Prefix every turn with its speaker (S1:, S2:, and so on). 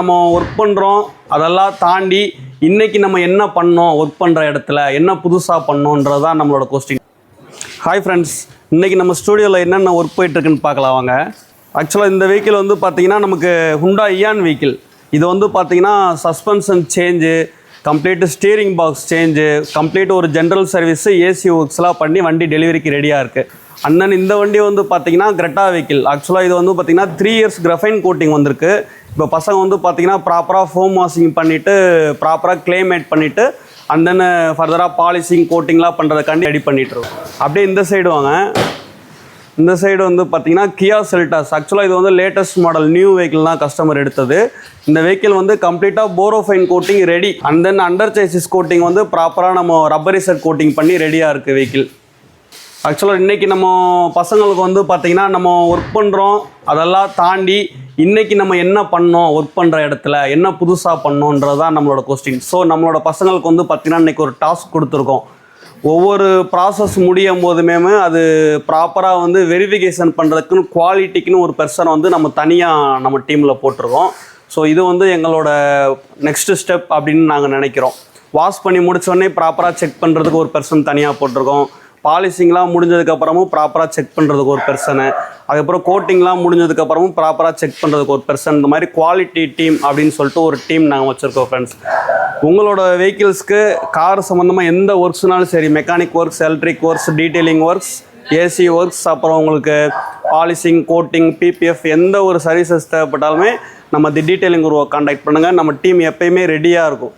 S1: நம்ம ஒர்க் பண்ணுறோம், அதெல்லாம் தாண்டி இன்றைக்கி நம்ம என்ன பண்ணோம், ஒர்க் பண்ணுற இடத்துல என்ன புதுசாக பண்ணோன்றது தான் நம்மளோட கொஸ்டின். ஹாய் ஃப்ரெண்ட்ஸ், இன்றைக்கி நம்ம ஸ்டூடியோவில் என்னென்ன ஒர்க் போயிட்டுருக்குன்னு பார்க்கலாம் வாங்க. ஆக்சுவலாக இந்த வெஹிக்கிள் வந்து பார்த்திங்கன்னா நமக்கு ஹுண்டா இயான் வெஹிக்கிள். இது வந்து பார்த்திங்கன்னா suspension change, complete steering box change, complete ஒரு ஜென்ரல் சர்வீஸு, ஏசி ஒர்க்ஸ்லாம் பண்ணி வண்டி டெலிவரிக்கு ரெடியாக இருக்குது. அண்ணன் இந்த வண்டி வந்து பார்த்திங்கன்னா கிரெட்டா வெஹிக்கிள். ஆக்சுவலாக இது வந்து பார்த்திங்கன்னா 3 years கிரஃபைன் கோட்டிங் வந்திருக்கு. இப்போ பசங்க வந்து பார்த்திங்கன்னா ப்ராப்பராக ஃபோம் வாஷிங் பண்ணிவிட்டு ப்ராப்பராக கிளேமேட் பண்ணிவிட்டு அண்ட் தென் ஃபர்தராக பாலிஷிங் கோட்டிங்லாம் பண்ணுறதுக்காண்டி ரெடி பண்ணிகிட்ருக்கோம். அப்படியே இந்த சைடு வாங்க. இந்த சைடு வந்து பார்த்திங்கன்னா கியா செல்டாஸ். ஆக்சுவலாக இது வந்து லேட்டஸ்ட் மாடல் நியூ வெஹிக்கிள் தான் கஸ்டமர் எடுத்தது. இந்த வெஹிக்கிள் வந்து கம்ப்ளீட்டாக போரோஃபைன் coating ready and then under chassis coating வந்து ப்ராப்பராக நம்ம ரப்பரிசர் கோட்டிங் பண்ணி ரெடியாக இருக்குது வெஹிக்கிள். ஆக்சுவலாக இன்றைக்கி நம்ம பசங்களுக்கு வந்து பார்த்திங்கன்னா நம்ம ஒர்க் பண்ணுறோம், அதெல்லாம் தாண்டி இன்றைக்கி நம்ம என்ன பண்ணோம், ஒர்க் பண்ணுற இடத்துல என்ன புதுசாக பண்ணோன்றது தான் நம்மளோட கொஸ்டின். ஸோ நம்மளோட பசங்களுக்கு வந்து பார்த்திங்கன்னா இன்றைக்கி ஒரு டாஸ்க் கொடுத்துருக்கோம். ஒவ்வொரு ப்ராசஸ் முடியும் போதுமே அது ப்ராப்பராக வந்து வெரிஃபிகேஷன் பண்ணுறதுக்குன்னு குவாலிட்டிக்குன்னு ஒரு பெர்சனை வந்து நம்ம தனியாக நம்ம டீமில் போட்டிருக்கோம். ஸோ இது வந்து எங்களோட நெக்ஸ்ட் ஸ்டெப் அப்படின்னு நாங்கள் நினைக்கிறோம். வாஷ் பண்ணி முடித்தோடனே ப்ராப்பராக செக் பண்ணுறதுக்கு ஒரு பெர்சன் தனியாக போட்டிருக்கோம். பாலிஷிங்லாம் முடிஞ்சதுக்கப்புறமும் ப்ராப்பராக செக் பண்ணுறதுக்கு ஒரு பெர்சனு, அதுக்கப்புறம் கோட்டிங்லாம் முடிஞ்சதுக்கப்புறமும் ப்ராப்பராக செக் பண்ணுறதுக்கு ஒரு பெர்சன், இந்த மாதிரி குவாலிட்டி டீம் அப்படின்னு சொல்லிட்டு ஒரு டீம் நாங்கள் வச்சுருக்கோம் ஃப்ரெண்ட்ஸ். உங்களோட வெஹிக்கிள்ஸ்க்கு கார் சம்மந்தமாக எந்த ஒர்க்ஸ்னாலும் சரி, mechanic works, electric works, detailing works, AC works, அப்புறம் உங்களுக்கு பாலிஷிங், கோட்டிங், பிபிஎஃப் எந்த ஒரு சர்வீசஸ் தேவைப்பட்டாலுமே நம்ம தி டீட்டெயிலிங் குரூவை கான்டாக்ட் பண்ணுங்கள். நம்ம டீம் எப்பயுமே ரெடியாக இருக்கும்.